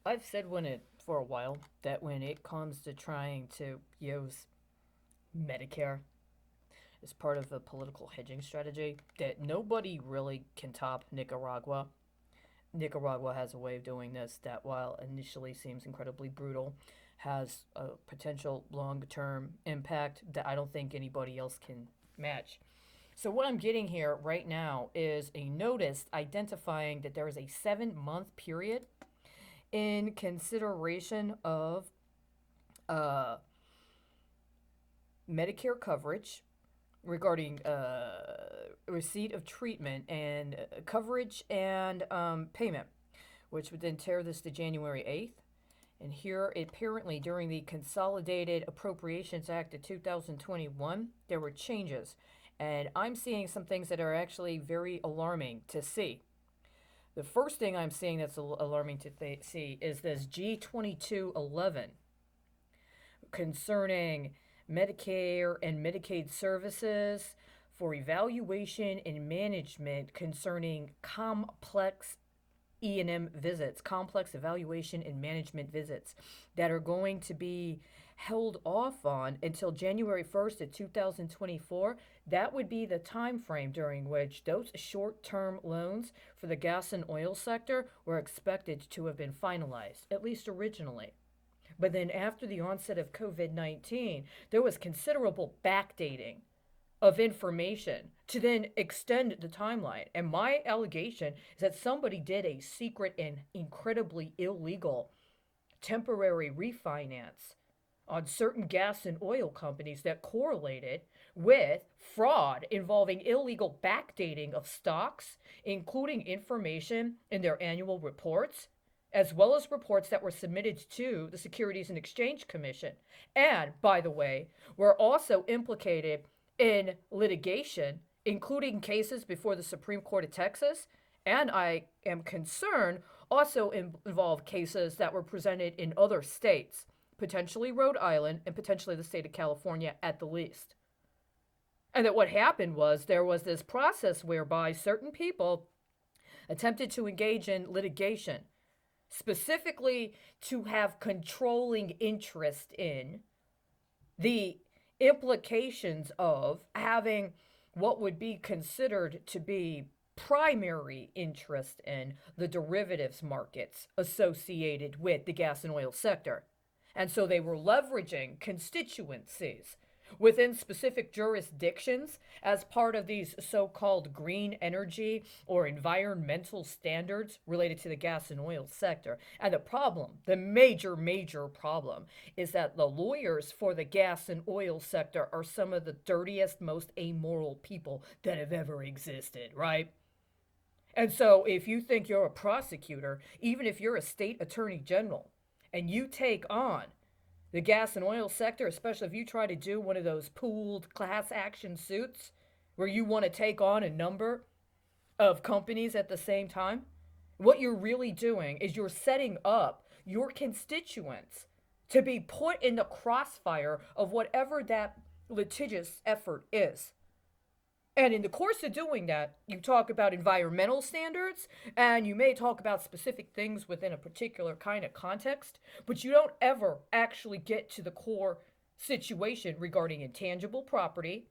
I've said for a while that when it comes to trying to use Medicare as part of a political hedging strategy, that nobody really can top Nicaragua. Nicaragua has a way of doing this that, while initially seems incredibly brutal, has a potential long term impact that I don't think anybody else can match. So, what I'm getting here right now is a notice identifying that there is a 7 month period in consideration of uh, Medicare coverage regarding receipt of treatment and coverage and payment, which would then tear this to January 8th. And here, apparently, during the Consolidated Appropriations Act of 2021, there were changes. And I'm seeing some things that are actually very alarming to see. The first thing I'm seeing that's alarming to see is this G2211 concerning Medicare and Medicaid services for evaluation and management concerning complex E&M visits, complex evaluation and management visits that are going to be held off on until January 1st of 2024. That would be the time frame during which those short-term loans for the gas and oil sector were expected to have been finalized, at least originally. But then after the onset of COVID-19, there was considerable backdating of information to then extend the timeline. And my allegation is that somebody did a secret and incredibly illegal temporary refinance on certain gas and oil companies that correlated with fraud involving illegal backdating of stocks, including information in their annual reports, as well as reports that were submitted to the Securities and Exchange Commission. And, by the way, were also implicated in litigation, including cases before the Supreme Court of Texas, and I am concerned also involve cases that were presented in other states, potentially Rhode Island and potentially the state of California at the least. And that what happened was there was this process whereby certain people attempted to engage in litigation, specifically to have controlling interest in the implications of having what would be considered to be primary interest in the derivatives markets associated with the gas and oil sector. And so they were leveraging constituencies within specific jurisdictions as part of these so-called green energy or environmental standards related to the gas and oil sector. And the problem, the major problem, is that the lawyers for the gas and oil sector are some of the dirtiest, most amoral people that have ever existed, right? And so if you think you're a prosecutor, even if you're a state attorney general, and you take on the gas and oil sector, especially if you try to do one of those pooled class action suits where you want to take on a number of companies at the same time, what you're really doing is you're setting up your constituents to be put in the crossfire of whatever that litigious effort is. And in the course of doing that, you talk about environmental standards and you may talk about specific things within a particular kind of context, but you don't ever actually get to the core situation regarding intangible property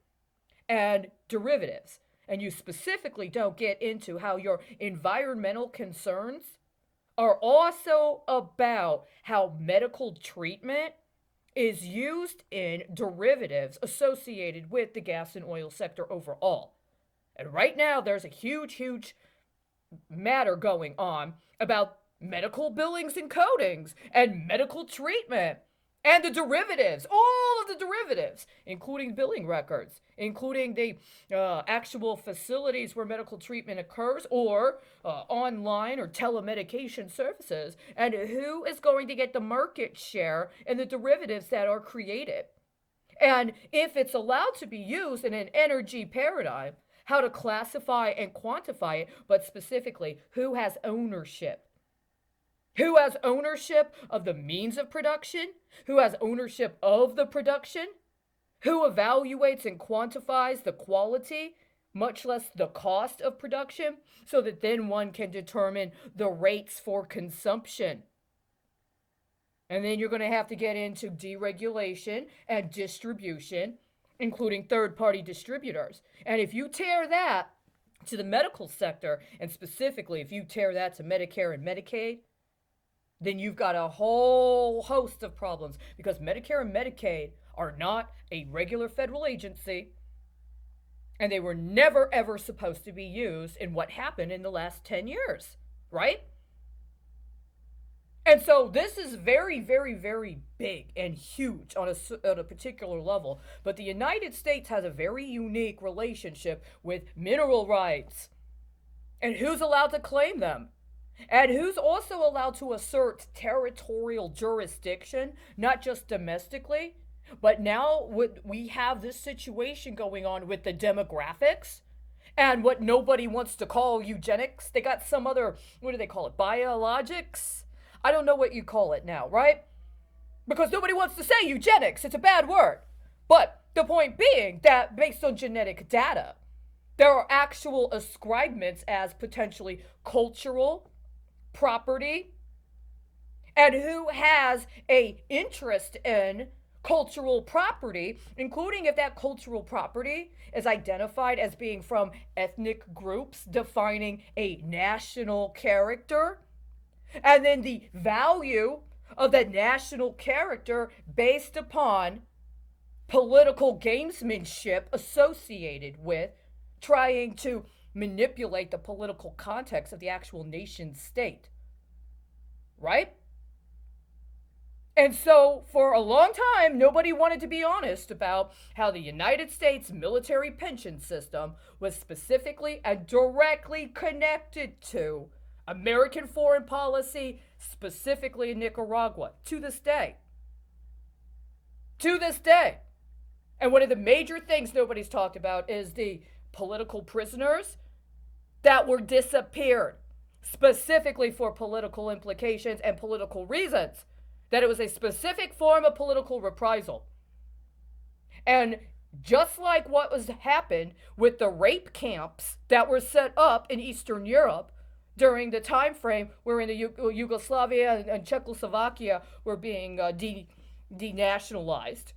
and derivatives. And you specifically don't get into how your environmental concerns are also about how medical treatment is used in derivatives associated with the gas and oil sector overall. And right now, there's a huge matter going on about medical billings and codings and medical treatment and the derivatives, all of the derivatives, including billing records, including the actual facilities where medical treatment occurs or online or telemedication services, and who is going to get the market share in the derivatives that are created. And if it's allowed to be used in an energy paradigm, how to classify and quantify it, but specifically, who has ownership? Who has ownership of the means of production? Who has ownership of the production? Who evaluates and quantifies the quality, much less the cost of production, so that then one can determine the rates for consumption? And then you're going to have to get into deregulation and distribution, including third-party distributors. And if you tear that to the medical sector, and specifically if you tear that to Medicare and Medicaid, then you've got a whole host of problems, because Medicare and Medicaid are not a regular federal agency, and they were never ever supposed to be used in what happened in the last 10 years, right? And so this is very, very, very big and huge on a particular level. But the United States has a very unique relationship with mineral rights and who's allowed to claim them. And who's also allowed to assert territorial jurisdiction, not just domestically, but now we have this situation going on with the demographics and what nobody wants to call eugenics. They got some other, what do they call it, biologics? I don't know what you call it now, right? Because nobody wants to say eugenics. It's a bad word. But the point being that based on genetic data, there are actual ascribements as potentially cultural property, and who has a interest in cultural property, including if that cultural property is identified as being from ethnic groups defining a national character, and then the value of that national character based upon political gamesmanship associated with trying to manipulate the political context of the actual nation state, right? And so for a long time, nobody wanted to be honest about how the United States military pension system was specifically and directly connected to American foreign policy, specifically in Nicaragua, to this day. To this day. And one of the major things nobody's talked about is the political prisoners that were disappeared, specifically for political implications and political reasons, that it was a specific form of political reprisal. And just like what was happened with the rape camps that were set up in Eastern Europe during the time frame wherein the Yugoslavia and Czechoslovakia were being denationalized,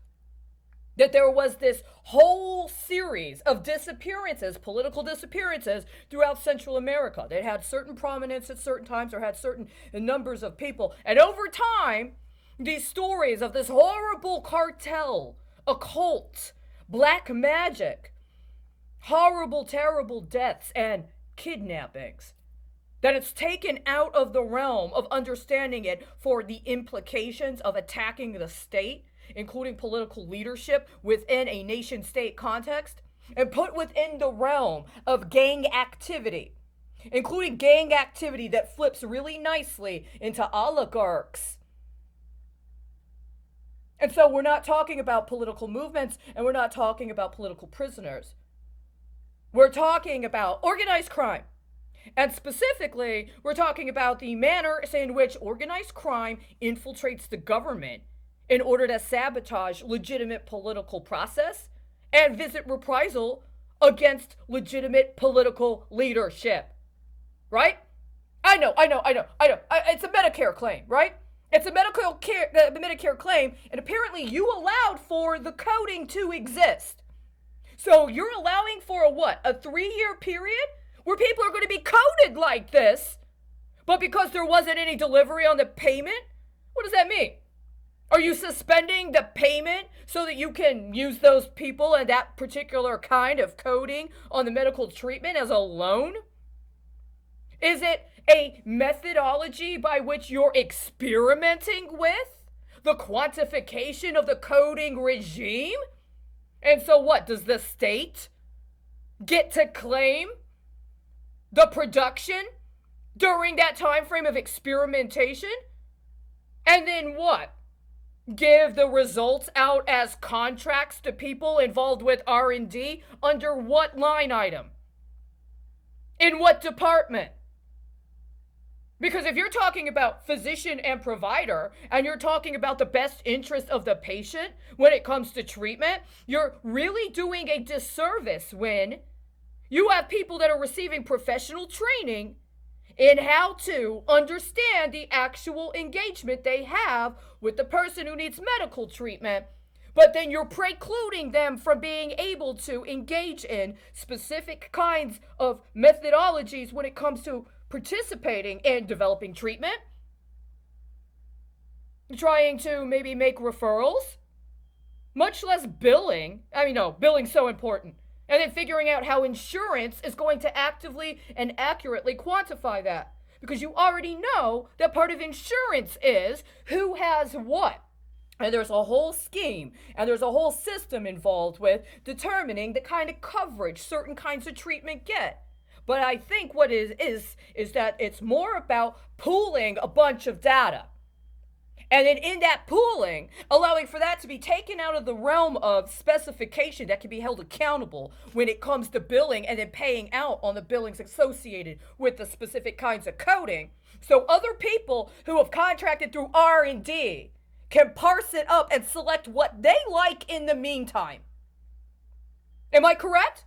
that there was this whole series of disappearances, political disappearances throughout Central America. They had certain prominence at certain times or had certain numbers of people. And over time, these stories of this horrible cartel, occult, black magic, horrible, terrible deaths and kidnappings, that it's taken out of the realm of understanding it for the implications of attacking the state, including political leadership within a nation-state context, and put within the realm of gang activity, including gang activity that flips really nicely into oligarchs. And so we're not talking about political movements, and we're not talking about political prisoners. We're talking about organized crime. And specifically, we're talking about the manner in which organized crime infiltrates the government in order to sabotage legitimate political process and visit reprisal against legitimate political leadership. Right? I know. It's a Medicare claim, right? It's a Medicare claim, and apparently you allowed for the coding to exist. So you're allowing for a what? A 3-year period where people are going to be coded like this, but because there wasn't any delivery on the payment? What does that mean? Are you suspending the payment so that you can use those people and that particular kind of coding on the medical treatment as a loan? Is it a methodology by which you're experimenting with the quantification of the coding regime? And so what, does the state get to claim the production during that time frame of experimentation? And then what? Give the results out as contracts to people involved with R&D? Under what line item? In what department? Because if you're talking about physician and provider, and you're talking about the best interest of the patient when it comes to treatment, you're really doing a disservice when you have people that are receiving professional training in how to understand the actual engagement they have with the person who needs medical treatment. But then you're precluding them from being able to engage in specific kinds of methodologies when it comes to participating in developing treatment, trying to maybe make referrals, much less billing. I mean, no, billing's so important. And then figuring out how insurance is going to actively and accurately quantify that. Because you already know that part of insurance is who has what. And there's a whole scheme and there's a whole system involved with determining the kind of coverage certain kinds of treatment get. But I think what is that it's more about pooling a bunch of data. And then in that pooling, allowing for that to be taken out of the realm of specification that can be held accountable when it comes to billing and then paying out on the billings associated with the specific kinds of coding. So other people who have contracted through R&D can parse it up and select what they like in the meantime. Am I correct?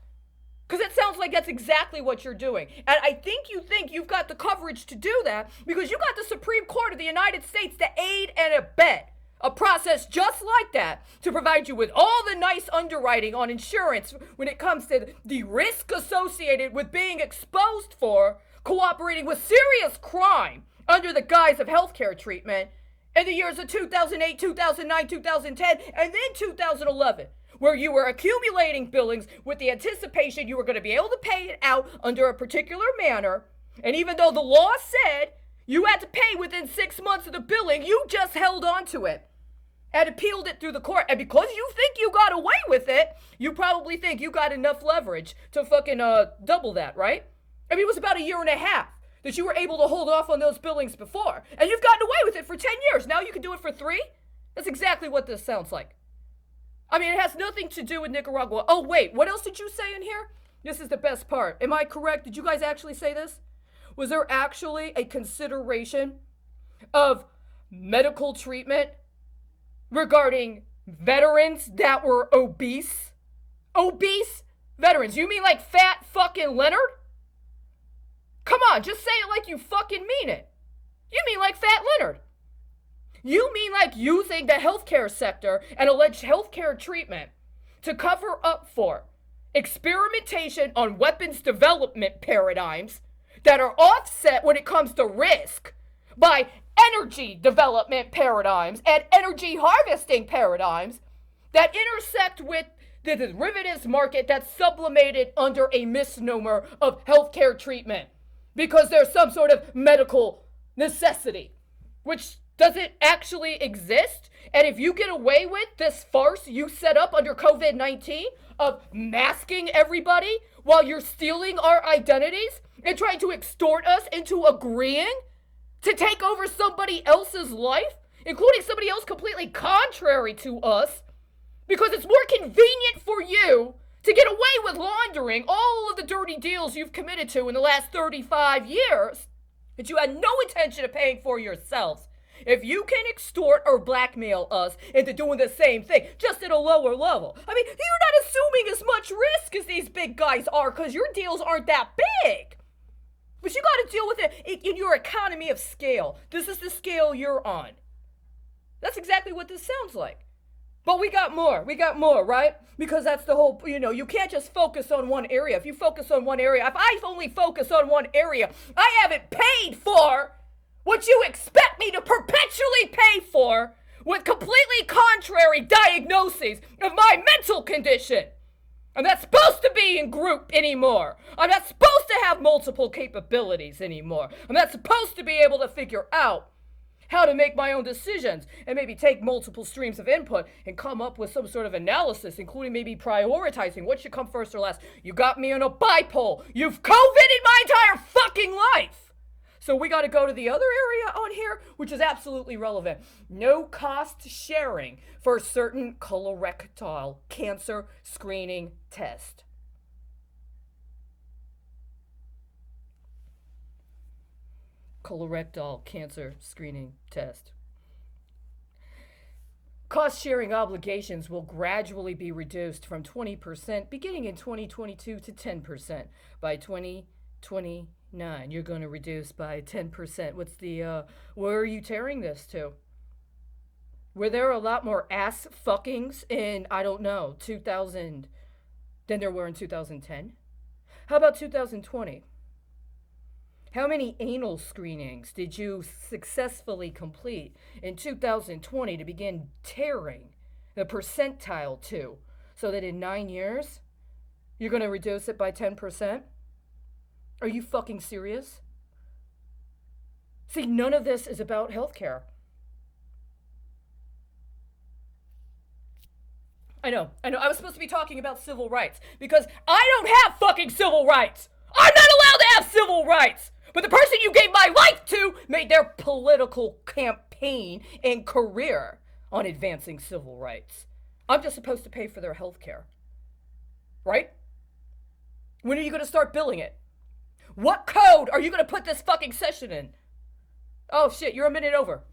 Because it sounds like that's exactly what you're doing. And I think you've got the coverage to do that because you got the Supreme Court of the United States to aid and abet a process just like that to provide you with all the nice underwriting on insurance when it comes to the risk associated with being exposed for cooperating with serious crime under the guise of healthcare treatment in the years of 2008, 2009, 2010, and then 2011, where you were accumulating billings with the anticipation you were going to be able to pay it out under a particular manner. And even though the law said you had to pay within 6 months of the billing, you just held on to it and appealed it through the court. And because you think you got away with it, you probably think you got enough leverage to fucking double that, right? I mean, it was about 1.5 years that you were able to hold off on those billings before. And you've gotten away with it for 10 years. Now you can do it for 3? That's exactly what this sounds like. I mean, it has nothing to do with Nicaragua. Oh, wait, what else did you say in here? This is the best part. Am I correct? Did you guys actually say this? Was there actually a consideration of medical treatment regarding veterans that were obese? Obese veterans. You mean like fat fucking Leonard? Come on, just say it like you fucking mean it. You mean like fat Leonard. You mean like using the healthcare sector and alleged healthcare treatment to cover up for experimentation on weapons development paradigms that are offset when it comes to risk by energy development paradigms and energy harvesting paradigms that intersect with the derivatives market that's sublimated under a misnomer of healthcare treatment because there's some sort of medical necessity, which doesn't actually exist. And if you get away with this farce you set up under COVID-19 of masking everybody while you're stealing our identities and trying to extort us into agreeing to take over somebody else's life, including somebody else completely contrary to us, because it's more convenient for you to get away with laundering all of the dirty deals you've committed to in the last 35 years that you had no intention of paying for yourselves. If you can extort or blackmail us into doing the same thing, just at a lower level. I mean, you're not assuming as much risk as these big guys are because your deals aren't that big. But you got to deal with it in your economy of scale. This is the scale you're on. That's exactly what this sounds like. But we got more, right? Because that's the whole, you can't just focus on one area. If you focus on one area, if I only focus on one area, I haven't paid for what you expect me to perpetually pay for with completely contrary diagnoses of my mental condition. I'm not supposed to be in group anymore. I'm not supposed to have multiple capabilities anymore. I'm not supposed to be able to figure out how to make my own decisions and maybe take multiple streams of input and come up with some sort of analysis, including maybe prioritizing what should come first or last. You got me on a bipole. You've COVIDed my entire fucking life. So we got to go to the other area on here, which is absolutely relevant. No cost sharing for certain colorectal cancer screening test. Colorectal cancer screening test. Cost-sharing obligations will gradually be reduced from 20% beginning in 2022 to 10% by 2028. 9. You're going to reduce by 10%. Where are you tearing this to? Were there a lot more ass fuckings in, I don't know, 2000 than there were in 2010? How about 2020? How many anal screenings did you successfully complete in 2020 to begin tearing the percentile to, so that in 9 years, you're going to reduce it by 10%? Are you fucking serious? See, none of this is about healthcare. I know. I was supposed to be talking about civil rights because I don't have fucking civil rights. I'm not allowed to have civil rights. But the person you gave my life to made their political campaign and career on advancing civil rights. I'm just supposed to pay for their health care. Right? When are you going to start billing it? What code are you going to put this fucking session in? Oh shit, you're a minute over.